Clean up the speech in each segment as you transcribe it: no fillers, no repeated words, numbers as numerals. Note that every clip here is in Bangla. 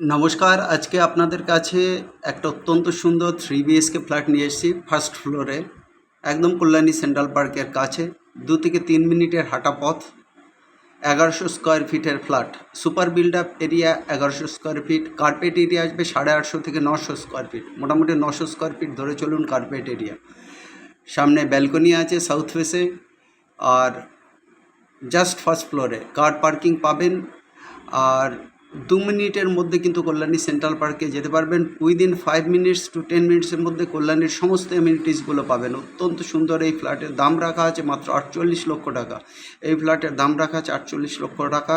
নমস্কার। আজকে আপনাদের কাছে একটা অত্যন্ত সুন্দর 3 বিএইচকে ফ্ল্যাট নিয়ে এসেছি ফার্স্ট ফ্লোরে, একদম কল্যাণী সেন্ট্রাল পার্কের কাছে। 2 থেকে 3 মিনিটের হাঁটা পথ। 1100 স্কোয়ার ফিটের flat, super build up area 1100 square feet, carpet area আসবে 850 থেকে 900 স্কোয়ার ফিট, মোটামুটি 900 স্কোয়ার ফিট ধরে চলুন কার্পেট এরিয়া। সামনে ব্যালকনি আছে সাউথ ফেসে, আর জাস্ট ফার্স্ট ফ্লোরে কার পার্কিং পাবেন। আর 2 মিনিটের মধ্যে কিন্তু কল্যাণী সেন্ট্রাল পার্কে যেতে পারবেন। উইদিন 5 মিনিটস টু 10 মিনিটসের মধ্যে কল্যাণীর সমস্ত এমিনিটিসগুলো পাবেন। অত্যন্ত সুন্দর এই ফ্ল্যাটের দাম রাখা আছে মাত্র 48 লক্ষ টাকা। এই ফ্ল্যাটের দাম রাখা আছে 48 লক্ষ টাকা।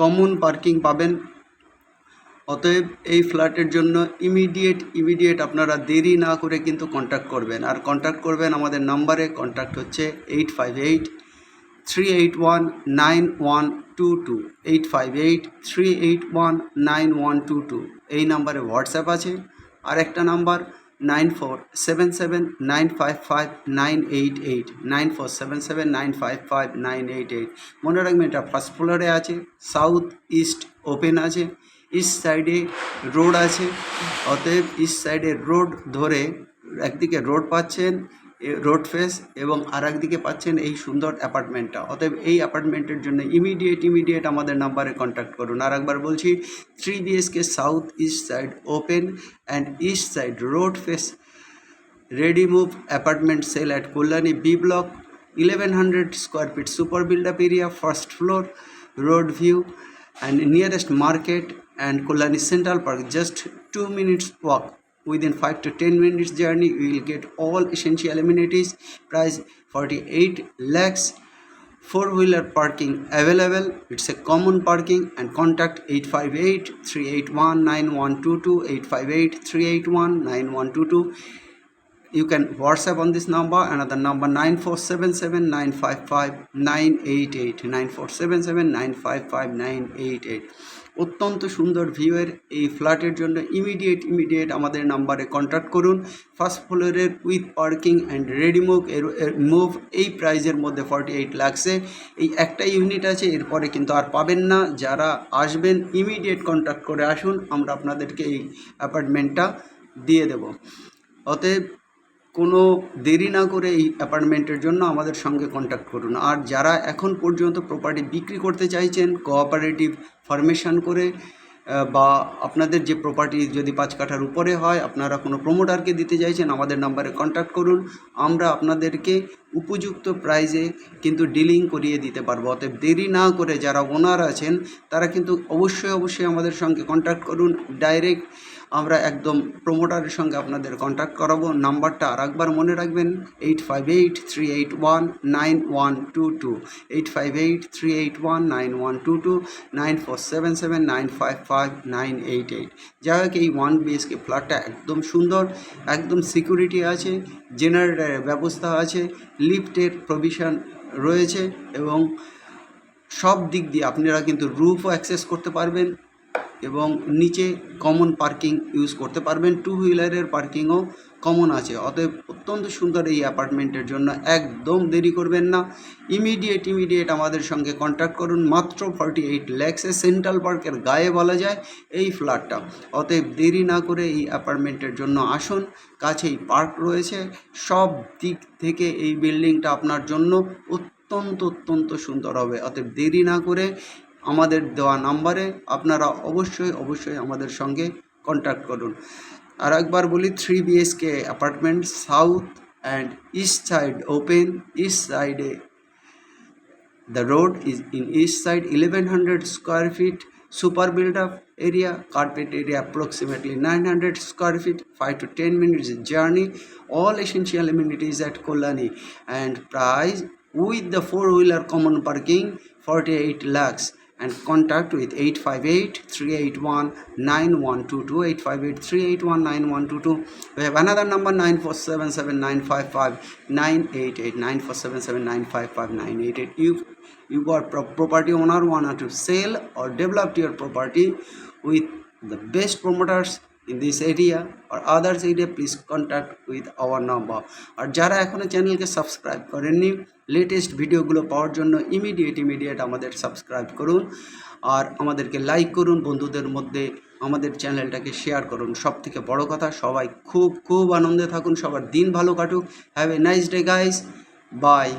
কমন পার্কিং পাবেন। অতএব এই ফ্ল্যাটের জন্য ইমিডিয়েট আপনারা দেরি না করে কিন্তু কন্ট্যাক্ট করবেন। আর কন্ট্যাক্ট করবেন আমাদের নাম্বারে। কন্ট্যাক্ট হচ্ছে 858-381-9122, 858-381-9122। এই নাম্বারে হোয়াটসঅ্যাপ আছে। আর একটা নাম্বার 9477955988, 9477955988। মনে রাখবেন এটা ফার্স্ট ফ্লোরে আছে, সাউথ ইস্ট ওপেন আছে, ইস্ট সাইডে রোড আছে। অতএব ইস্ট সাইডে রোড ধরে একদিকে রোড পাচ্ছেন, রোড ফেস, এবং আর একদিকে পাচ্ছেন এই সুন্দর অ্যাপার্টমেন্টটা। অতএব এই অ্যাপার্টমেন্টের জন্য ইমিডিয়েট আমাদের নাম্বারে কন্ট্যাক্ট করুন। আর একবার বলছি, 3 BHK south east side open and east side road face ready move apartment sale at Kollani B block, 1100 square feet super build up area, first floor, road view and nearest market and Kollani Central Park, just 2 minutes walk. Within 5 to 10 minutes journey you will get all essential amenities. Price 48 lakhs. Four-wheeler parking available. It's a common parking. And contact 858-381-9122, 858-381-9122. You can WhatsApp on this number, another number 9477955988, 9477955988. অত্যন্ত সুন্দর ভিউয়ের এই ফ্ল্যাটের জন্য ইমিডিয়েট আমাদের নাম্বারে কন্ট্যাক্ট করুন। ফার্স্ট ফ্লোরের with parking and ready move এই প্রাইজের মধ্যে 48 লাখসে এই একটা ইউনিট আছে। এরপরে কিন্তু আর পাবেন না। যারা আসবেন ইমিডিয়েট কন্ট্যাক্ট করে আসুন, আমরা আপনাদেরকে এই অ্যাপার্টমেন্টটা দিয়ে দেব। অতএব কোনো দেরি না করে এই অ্যাপার্টমেন্টের জন্য আমাদের সঙ্গে কন্ট্যাক্ট করুন। আর যারা এখন পর্যন্ত প্রপার্টি বিক্রি করতে চাইছেন কোঅপারেটিভ ফরমেশন করে, বা আপনাদের যে প্রপার্টি যদি 5 কাঠার উপরে হয়, আপনারা কোনো প্রমোটারকে দিতে চাইছেন, আমাদের নাম্বারে কন্ট্যাক্ট করুন। আমরা আপনাদেরকে উপযুক্ত প্রাইজে কিন্তু ডিলিং করিয়ে দিতে পারবো। অতএব দেরি না করে যারা ওনার আছেন তারা কিন্তু অবশ্যই আমাদের সঙ্গে কন্ট্যাক্ট করুন। ডাইরেক্ট আমরা একদম প্রমোটারের সঙ্গে আপনাদের কন্ট্যাক্ট করাবো। নাম্বারটা আর একবার মনে রাখবেন, 858-381-9122, 858-381-9122, 9477955988। যাই হোক, এই 1 বিএইচকে ফ্ল্যাটটা একদম সুন্দর, একদম সিকিউরিটি আছে, জেনারেটরের ব্যবস্থা আছে, লিফটের প্রভিশন রয়েছে, এবং সব দিক দিয়ে আপনারা কিন্তু রুফও অ্যাক্সেস করতে পারবেন এবং নিচে কমন পার্কিং ইউজ করতে পারবেন। 2 হুইলারের পার্কিংও কমন আছে। অতএব অত্যন্ত সুন্দর এই অ্যাপার্টমেন্টের জন্য একদম দেরি করবেন না। ইমিডিয়েট আমাদের সঙ্গে কন্ট্যাক্ট করুন। মাত্র 48 লাখসে সেন্ট্রাল পার্কের গায়ে বলা যায় এই ফ্ল্যাটটা। অতএব দেরি না করে এই অ্যাপার্টমেন্টের জন্য আসুন। কাছেই পার্ক রয়েছে, সব দিক থেকে এই বিল্ডিংটা আপনার জন্য অত্যন্ত সুন্দর হবে। অতএব দেরি না করে আমাদের দেওয়া নাম্বারে আপনারা অবশ্যই আমাদের সঙ্গে কন্ট্যাক্ট করুন। আর একবার বলি, 3 BHK apartment, south and east side open, east সাইডে the road is in east side, 1100 square feet super build up area, carpet area approximately 900 square feet, 5 to 10 minutes journey, all essential amenities at Kollani, and price with the 4-wheeler common parking 48 lakhs. And contact with 858-381-9122, 858-381-9122. We have another number 9477955988, 9477955988. You got property owner want to sell or develop your property with the best promoters in this area or others area, please contact with our number. আর যারা এখনো চ্যানেলকে সাবস্ক্রাইব করেননি, লেটেস্ট ভিডিওগুলো পাওয়ার জন্য ইমিডিয়েট আমাদের সাবস্ক্রাইব করুন আর আমাদেরকে লাইক করুন, বন্ধুদের মধ্যে আমাদের চ্যানেলটাকে শেয়ার করুন। সবথেকে বড় কথা, সবাই খুব খুব আনন্দে থাকুন, সবার দিন ভালো কাটুক। Have a nice day guys, by.